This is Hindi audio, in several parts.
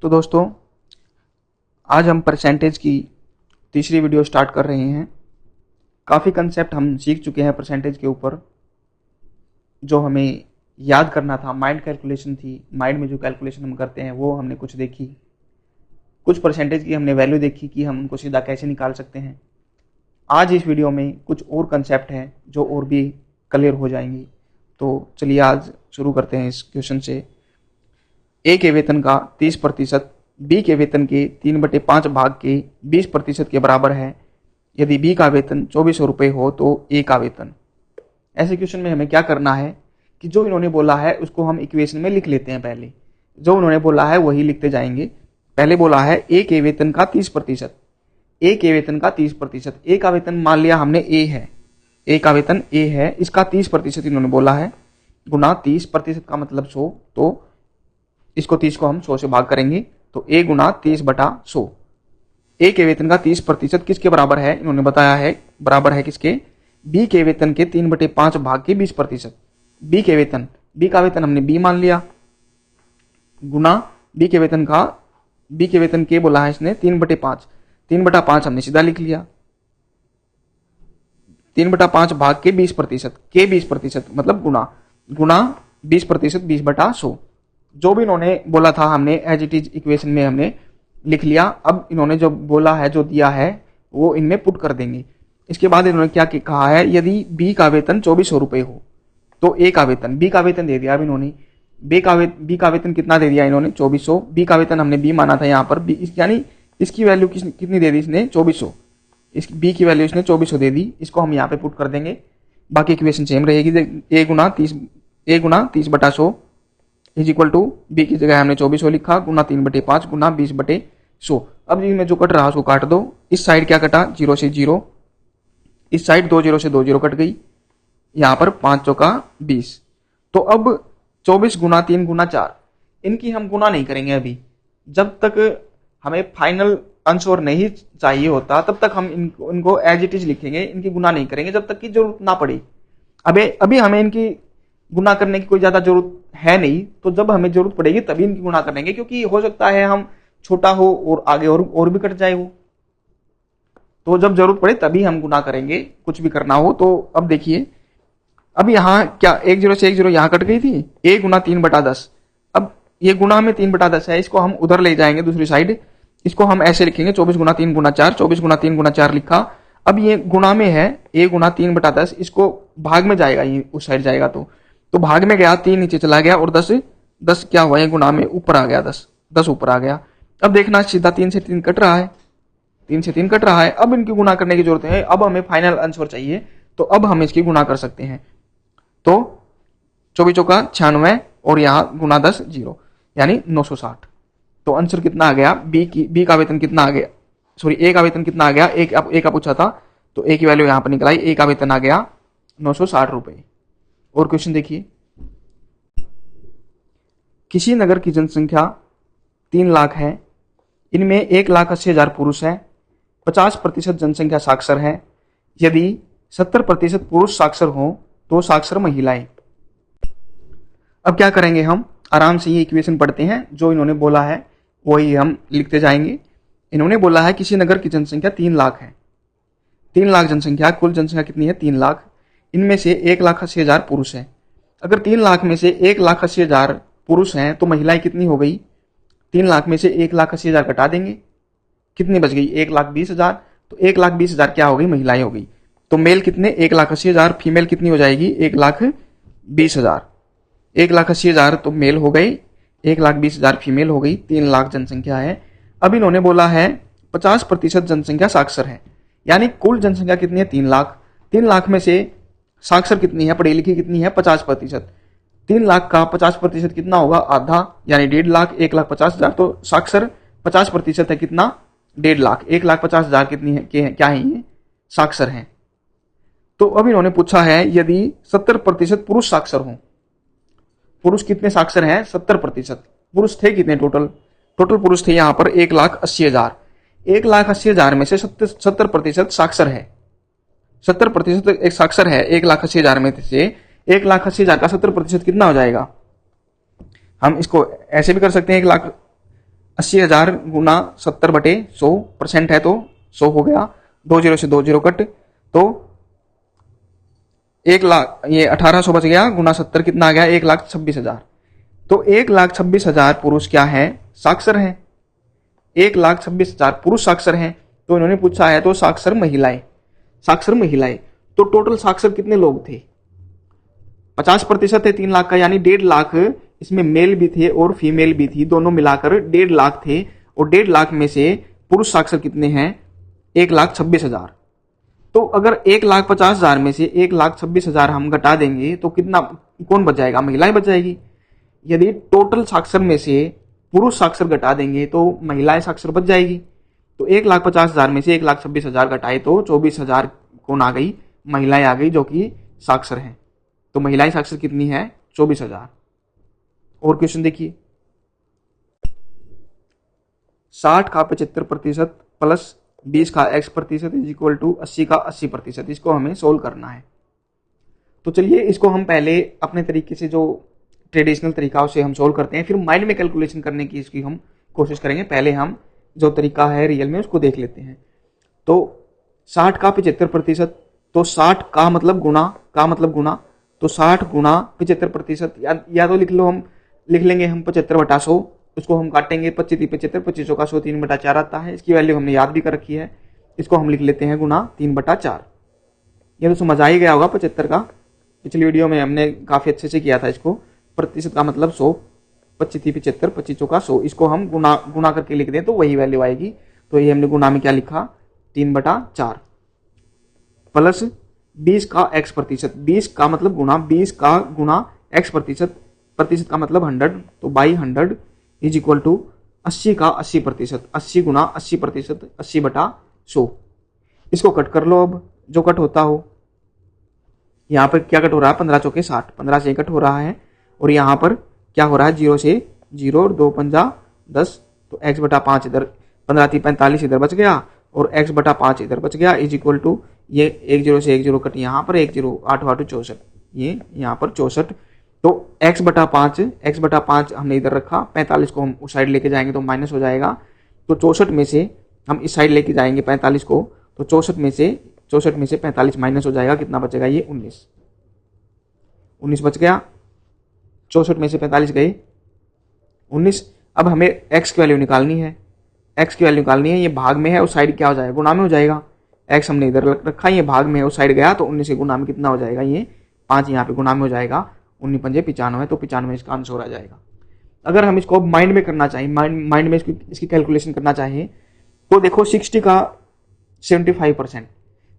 तो दोस्तों, आज हम परसेंटेज की तीसरी वीडियो स्टार्ट कर रहे हैं। काफ़ी कंसेप्ट हम सीख चुके हैं परसेंटेज के ऊपर। जो हमें याद करना था, माइंड कैलकुलेशन थी, माइंड में जो कैलकुलेशन हम करते हैं वो हमने कुछ देखी। कुछ परसेंटेज की हमने वैल्यू देखी कि हम उनको सीधा कैसे निकाल सकते हैं। आज इस वीडियो में कुछ और कंसेप्ट हैं जो और भी क्लियर हो जाएंगी। तो चलिए आज शुरू करते हैं इस क्वेश्चन से। ए के वेतन का 30% बी के वेतन के 3/5 भाग के 20% के बराबर है। यदि बी का वेतन 2400 रुपये हो तो ए का वेतन। ऐसे क्वेश्चन में हमें क्या करना है कि जो इन्होंने बोला है उसको हम इक्वेशन में लिख लेते हैं। पहले जो उन्होंने बोला है वही लिखते जाएंगे। पहले बोला है ए के वेतन का 30%, ए के वेतन का 30%। ए का वेतन मान लिया हमने ए है, ए का वेतन ए है, इसका 30% इन्होंने बोला है, गुना 30% का मतलब 100। तो इसको 30 को हम 100 से भाग करेंगे तो a गुना 30/100। ए के वेतन का 30% किसके बराबर है इन्होंने बताया है, बराबर है किसके, बी के वेतन के 3/5 भाग के 20%। बी के वेतन, बी का वेतन हमने बी मान लिया, गुना बी के वेतन का, बी के वेतन के बोला है इसने 3/5, 3/5 हमने सीधा लिख लिया, 3/5 भाग के 20%, के 20% मतलब गुना, गुना 20% 20/100। जो भी इन्होंने बोला था हमने एज इट इज इक्वेशन में हमने लिख लिया। अब इन्होंने जो बोला है, जो दिया है वो इनमें पुट कर देंगे। इसके बाद इन्होंने क्या कहा है, यदि बी का वेतन 2400 रुपये हो तो ए का वेतन, बी का वेतन दे दिया अब इन्होंने, बी का वेतन कितना दे दिया इन्होंने 2400। बी का वेतन हमने बी माना था यहाँ पर, यानी इसकी वैल्यू कितनी दे दी इसने 2400, इस बी की वैल्यू इसने 2400 दे दी। इसको हम यहाँ पे पुट कर देंगे, बाकी इक्वेशन सेम रहेगी। ए गुना 30/100 इज इक्वल टू बी की जगह हमने 2400 लिखा, गुना 3/5 गुना 20/100। अब इसमें जो कट रहा उसको काट दो। इस साइड क्या कटा, 0 से 0, इस साइड 2 0 से 2 0 कट गई, यहाँ पर 5 चौका 20। तो अब 24 गुना 3 गुना 4, इनकी हम गुना नहीं करेंगे अभी। जब तक हमें फाइनल आंसर नहीं चाहिए होता तब तक हम इनको एज इट इज लिखेंगे, इनकी गुना नहीं करेंगे जब तक की जरूरत ना पड़े। अभी हमें इनकी गुना करने की कोई ज्यादा जरूरत है नहीं, तो जब हमें जरूरत पड़ेगी तभी इनकी गुना करेंगे, क्योंकि हो सकता है हम छोटा हो और आगे और भी कट जाए वो। तो जब जरूरत पड़े तभी हम गुना करेंगे, कुछ भी करना हो। तो अब देखिए, अब यहाँ क्या 1 0 से 1 0 यहाँ कट गई थी, a गुना 3/10। अब ये गुना में 3/10 है, इसको हम उधर ले जाएंगे दूसरी साइड, इसको हम ऐसे लिखेंगे 24 गुना 3 गुना 4, 24 गुना 3 गुना 4 लिखा। अब ये गुणा में है, a गुना 3/10, इसको भाग में जाएगा, ये उस साइड जाएगा तो भाग में गया, 3 नीचे चला गया और 10 क्या हुआ, ये गुना में ऊपर आ गया, 10 ऊपर आ गया। अब देखना सीधा 3 से 3 कट रहा है, 3 से 3 कट रहा है। अब इनकी गुना करने की जरूरत है, अब हमें फाइनल आंसर चाहिए, तो अब हम इसकी गुना कर सकते हैं। तो 24 चौका 96 और यहाँ गुना 10 0, यानी 960। तो आंसर कितना आ गया, बी का वेतन कितना आ गया, सॉरी ए का वेतन कितना आ गया, ए का पूछा था तो ए की वैल्यू यहाँ पर निकलाई, ए का वेतन आ गया 960 रुपये। और क्वेश्चन देखिए, किसी नगर की जनसंख्या 3 लाख है, इनमें 1,80,000 पुरुष है, 50% जनसंख्या साक्षर है। यदि 70% पुरुष साक्षर हो तो साक्षर महिलाएं। अब क्या करेंगे, हम आराम से ये इक्वेशन पढ़ते हैं, जो इन्होंने बोला है वही हम लिखते जाएंगे। इन्होंने बोला है किसी नगर की जनसंख्या 3 लाख है, 3 लाख जनसंख्या, कुल जनसंख्या कितनी है 3 लाख, इनमें से 1,80,000 पुरुष हैं। अगर 3 लाख में से 1,80,000 पुरुष हैं तो महिलाएं कितनी हो गई, 3 लाख में से 1,80,000 घटा देंगे, कितनी बच गई 1,20,000। तो 1,20,000 क्या हो गई, महिलाएं हो गई। तो मेल कितने 1,80,000, फीमेल कितनी हो जाएगी 1,20,000। 1,80,000 तो मेल हो गई, 1,20,000 फीमेल हो गई, 3 लाख जनसंख्या है। अब इन्होंने बोला है 50% जनसंख्या साक्षर है, यानी कुल जनसंख्या कितनी है 3 लाख, 3 लाख में से साक्षर कितनी है, पढ़ी लिखी कितनी है 50%। 3 लाख का 50% कितना होगा, आधा, यानी 1.5 लाख, 1,50,000। तो साक्षर 50% है कितना, 1.5 लाख, 1,50,000 कितनी है, क्या है ये साक्षर हैं। तो अब इन्होंने पूछा है यदि 70% पुरुष साक्षर हो, पुरुष कितने साक्षर हैं 70%। पुरुष थे कितने टोटल पुरुष थे यहाँ पर 1,80,000, 1,80,000 में से 70% साक्षर है, 70% एक साक्षर है 1,80,000 में से 1,80,000 का 70% कितना हो जाएगा। हम इसको ऐसे भी कर सकते हैं, 80,000 गुना 70/100% है तो 100 हो गया, 20 से 20 कट, तो 1,00,000, ये 1800 बच गया, गुना 70 कितना आ गया, 1,26,000। तो 1,26,000 पुरुष क्या है, साक्षर हैं। 1,26,000 पुरुष साक्षर हैं। तो इन्होंने पूछा है तो साक्षर महिलाएं, साक्षर महिलाएं। तो टोटल साक्षर कितने लोग थे, 50% है 3 लाख का, यानी 1.5 लाख इसमें मेल भी थे और फीमेल भी थी, दोनों मिलाकर 1.5 लाख थे। और 1.5 लाख में से पुरुष साक्षर कितने हैं, 1,26,000। तो अगर 1,50,000 में से 1,26,000 हम घटा देंगे तो कितना, कौन बच जाएगा, महिलाएं बच जाएगी। यदि टोटल साक्षर में से पुरुष साक्षर घटा देंगे तो महिलाएं साक्षर बच जाएगी। तो 1,50,000 में से 1,26,000 घटाए तो 24,000 कौन आ गई, महिलाएं आ गई जो कि साक्षर हैं। तो महिलाएं साक्षर कितनी है, 24,000। और क्वेश्चन देखिए, 60 का 75% प्लस 20 का x% इज इक्वल टू 80 का 80%। इसको हमें सोल्व करना है। तो चलिए इसको हम पहले अपने तरीके से, जो ट्रेडिशनल तरीका उसे हम सोल्व करते हैं, फिर माइंड में कैलकुलेशन करने की इसकी हम कोशिश करेंगे। पहले हम जो तरीका है रियल में उसको देख लेते हैं। तो 60 का 75%, तो 60 का मतलब गुना, का मतलब गुना, तो 60 गुना 75%, या तो लिख लो, हम लिख लेंगे हम 75/100, उसको हम काटेंगे 25 75, 25 का 100 3/4 आता है। इसकी वैल्यू हमने याद भी कर रखी है, इसको हम लिख लेते हैं गुना 3/4। ये तो समझ आ ही गया होगा 75 का, पिछली वीडियो में हमने काफी अच्छे से किया था इसको। प्रतिशत का मतलब 100, 25 75, 25 का 100, इसको हम गुना करके लिख दें तो वही वैल्यू आएगी। तो ये हमने गुना में क्या लिखा, 3/4 प्लस 20 का x%, 20 का मतलब गुना, 20 का गुना x%, प्रतिशत का मतलब 100, तो बाई 100 इज इक्वल टू 80 का 80%, 80 गुना 80%, 80/100। इसको कट कर लो अब, जो कट होता हो। यहाँ पर क्या कट हो रहा है, 15 चौके 60, 15 से कट हो रहा है। और यहाँ पर क्या हो रहा है, 0 से 0 और 2 पंजा 10, तो x/5 इधर, 15 3 45 इधर बच गया और x/5 इधर बच गया, इज इक्वल टू ये 1 0 से 1 0 कट, यहाँ पर 1 0, 8 8 64, ये यहाँ पर 64। तो x/5 हमने इधर रखा, 45 को हम उस साइड लेके जाएंगे तो माइनस हो जाएगा। तो 64 में से हम इस साइड लेके जाएंगे 45 को, तो 64 में से 45 माइनस हो जाएगा, कितना बचेगा, ये 19 बच गया। 64 में से 45 गए 19। अब हमें x की वैल्यू निकालनी है, x की वैल्यू निकालनी है। ये भाग में है, उस साइड क्या हो जाएगा, गुना में हो जाएगा। x हमने इधर रखा, ये भाग में है, उस साइड गया तो 19 के गुना में कितना हो जाएगा, ये 5 यहाँ पे गुना में हो जाएगा, 19 पंजे 95, तो 95 इसका आंसर आ जाएगा। अगर हम इसको माइंड में करना चाहिए, माइंड में इसकी कैलकुलेशन करना चाहिए, तो देखो 60 का 75%,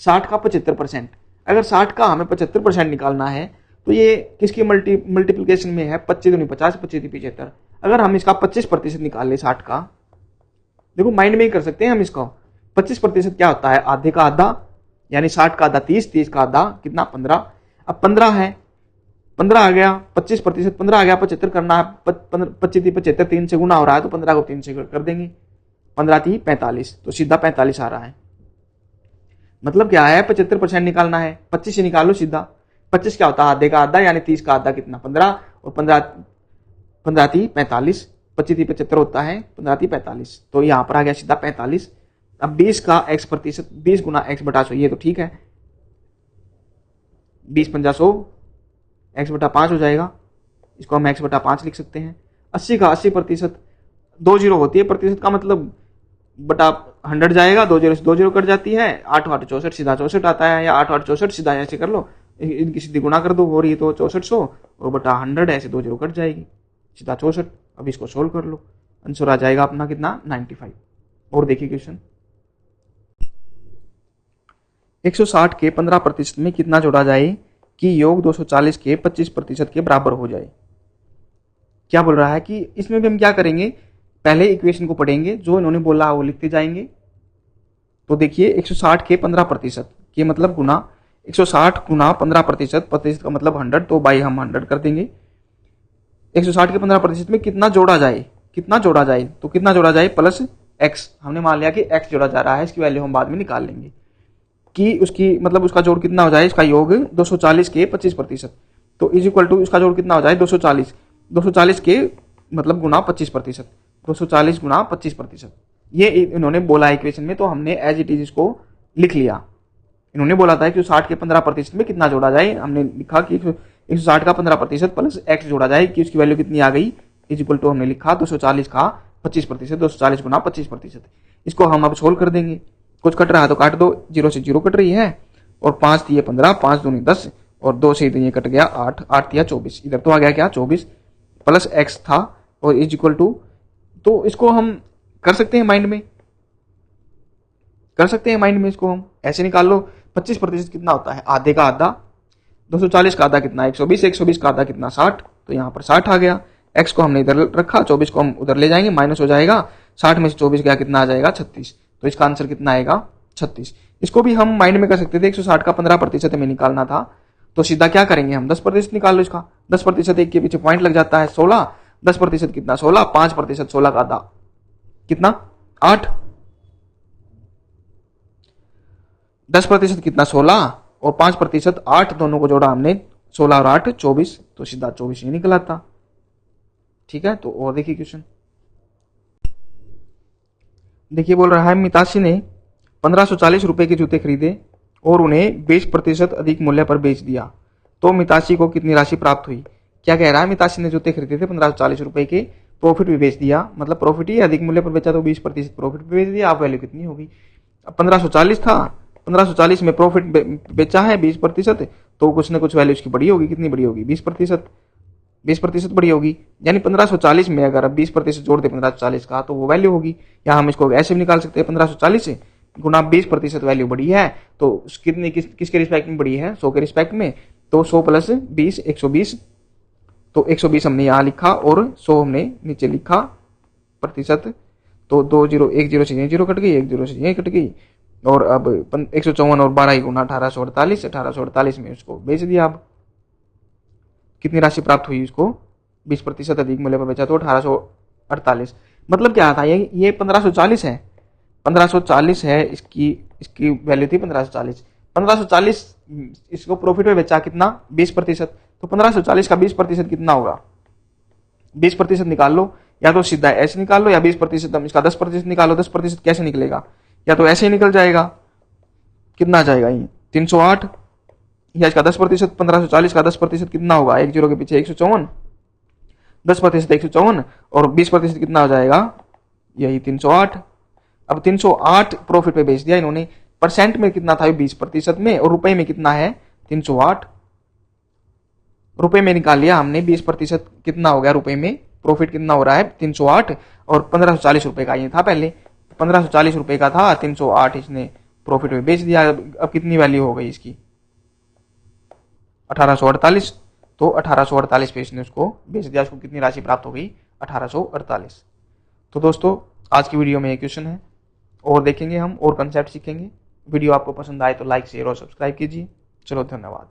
60 का 75%, अगर 60 का हमें 75% निकालना है तो ये किसकी मल्टीप्लिकेशन में है, 25 दूनी 50, 25 75। अगर हम इसका 25% निकाल ले 60 का, देखो माइंड में ही कर सकते हैं हम इसको। 25% क्या होता है, आधे का आधा, यानी 60 का आधा 30, 30 का आधा कितना, 15। अब 15 है, 15 आ गया, 25% 15 आ गया, 75 करना है, 25 75 3 से गुना हो रहा है, तो 15 को 3 से कर देंगे, 15 3 45, तो सीधा 45 आ रहा है। मतलब क्या है, 75% निकालना है, 25 से निकालो सीधा। 25 क्या होता है, आधे का आधा, यानी 30 का आधा कितना, 15, और 15 3 45, 25 3 75 होता है, 15 3 45, तो यहाँ पर आ गया सीधा 45। अब 20 का x%, 20 गुना x/100, ये तो ठीक है, 20 पंजा 100, x/5 हो जाएगा, इसको हम x/5 लिख सकते हैं। 80 का 80%, 2 0 होती है, प्रतिशत का मतलब बटा 100 जाएगा, 2 0 से 2 0 कट जाती है, 8 8 64, सीधा 64 आता है, या 8 8 64 सीधा ऐसे कर लो, इनकी सीधी गुना कर दो, हो रही है तो 6400 और बटा 100, ऐसे 2 0 कट जाएगी, सीधा 64। अब इसको सोल्व कर लो, आंसर आ जाएगा अपना कितना, 95। और देखिए क्वेश्चन, 160 के 15% में कितना जोड़ा जाए कि योग 240 के 25% के बराबर हो जाए। क्या बोल रहा है कि इसमें भी हम क्या करेंगे, पहले इक्वेशन को पढ़ेंगे, जो इन्होंने बोला वो लिखते जाएंगे। तो देखिए 160 के 15% के मतलब गुना, 160 गुना 15%, प्रतिशत का मतलब 100, तो बाई हम 100 कर देंगे। 160 के 15% में कितना जोड़ा जाए, कितना जोड़ा जाए, तो कितना जोड़ा जाए, प्लस x, हमने मान लिया कि x जोड़ा जा रहा है, इसकी वैल्यू हम बाद में निकाल लेंगे कि उसकी मतलब उसका जोड़ कितना हो जाए, इसका योग 240 के 25%, तो इज इक्वल टू इसका जोड़ कितना हो जाए, 240 के मतलब गुना 25%, 240 गुना 25%। ये इन्होंने बोला इक्वेशन में, तो हमने एज इट इज इसको लिख लिया। इन्होंने बोला था कि 60 के 15% में कितना जोड़ा जाए, हमने लिखा कि 160 का 15% प्लस एक्स जोड़ा जाए कि उसकी वैल्यू कितनी आ गई, इज इक्वल टू हमने लिखा 240 का 25%, 240 गुना 25%। इसको हम अब सोल्व कर देंगे। कुछ कट रहा है तो काट दो, 0 से 0 कट रही है, और 5 दिए 15, 5 दूनी 10, और 2 से ये कट गया 8, 8 दिया 24, इधर तो आ गया क्या 24 प्लस एक्स था, और इज इक्वल टू, तो इसको हम कर सकते हैं माइंड में, कर सकते हैं माइंड में, इसको हम ऐसे निकाल लो। 25% कितना होता है, आधे का आधा, 240 का आधा कितना 120, 120 का आधा कितना 60, तो यहाँ पर 60 आ गया। एक्स को हमने इधर रखा, 24 को हम उधर ले जाएंगे, माइनस हो जाएगा, 60 में से 24 गया कितना आ जाएगा 36, तो इसका आंसर कितना आएगा 36। इसको भी हम माइंड में कर सकते थे, 160 का 15% में निकालना था, तो सीधा क्या करेंगे हम 10% निकाल लो इसका। 10% एक के पीछे पॉइंट लग जाता है 16, 10% कितना 16, 5% 16 का आधा कितना 8, 10% कितना 16 और 5% 8, दोनों को जोड़ा हमने 16 और 8 24, तो सीधा 24 ही निकल आता। ठीक है, तो और देखिए क्वेश्चन, देखिए बोल रहा है मिताशी ने 1540 रुपए के जूते खरीदे और उन्हें 20% अधिक मूल्य पर बेच दिया, तो मिताशी को कितनी राशि प्राप्त हुई। क्या कह रहा है, मिताशी ने जूते खरीदे थे 1540 रुपए के, प्रॉफिट भी बेच दिया, मतलब प्रॉफिट ही अधिक मूल्य पर बेचा तो 20% प्रॉफिट भी बेच दिया। आप वैल्यू कितनी होगी, अब 1540 था, 1540 में प्रॉफिट बेचा है 20%, तो कुछ ना कुछ वैल्यू इसकी बड़ी होगी, कितनी बड़ी होगी 20%, 20% बड़ी होगी, यानी 1540 में अगर अब 20% जोड़ दे 1540 का, तो वो वैल्यू होगी। या हम इसको ऐसे भी निकाल सकते हैं, 1540 से गुना 20% वैल्यू बड़ी है, तो कितनी किसके रिस्पेक्ट में बड़ी है, 100 के रिस्पेक्ट में, तो 100 प्लस 20 120, तो 120 हमने यहाँ लिखा और 100 हमने नीचे लिखा प्रतिशत, तो 2 0 1 0 से 0 कट गई, 1 0 से कट गई, और अब 154 और 12 गुना 1848, 1848 में उसको बेच दिया। अब कितनी राशि प्राप्त हुई उसको, 20% अधिक मूल्य पर बेचा तो 1848। मतलब क्या था, ये 1540 है, 1540 है, इसकी वैल्यू थी 1540, 1540 इसको प्रॉफिट में बेचा कितना 20%, तो 1540 का 20% कितना होगा, 20% निकाल लो, या तो सीधा ऐसे निकाल लो, या 20% हम इसका 10% निकालो। 10% कैसे निकलेगा, या तो ऐसे ही निकल जाएगा, कितना आ जाएगा ये 308, या इसका 10%, 1540 का 10% कितना होगा, 1 0 के पीछे 154, 10% 154, और 20% कितना हो जाएगा यही 308। अब 308 प्रॉफिट पे बेच दिया इन्होंने, परसेंट में कितना था 20% में, और रुपए में कितना है 308, रुपए में निकाल लिया हमने 20% कितना हो गया रुपए में, प्रॉफिट कितना हो रहा है 308, और 1540 रुपए का ये था पहले, 1540 रुपए का था, 308 इसने प्रॉफिट में बेच दिया। अब कितनी वैल्यू हो गई इसकी 1848, तो 1848 पे इसने उसको बेच दिया, उसको कितनी राशि प्राप्त हो गई 1848। तो दोस्तों आज की वीडियो में ये क्वेश्चन है, और देखेंगे हम और कंसेप्ट सीखेंगे। वीडियो आपको पसंद आए तो लाइक शेयर और सब्सक्राइब कीजिए। चलो धन्यवाद।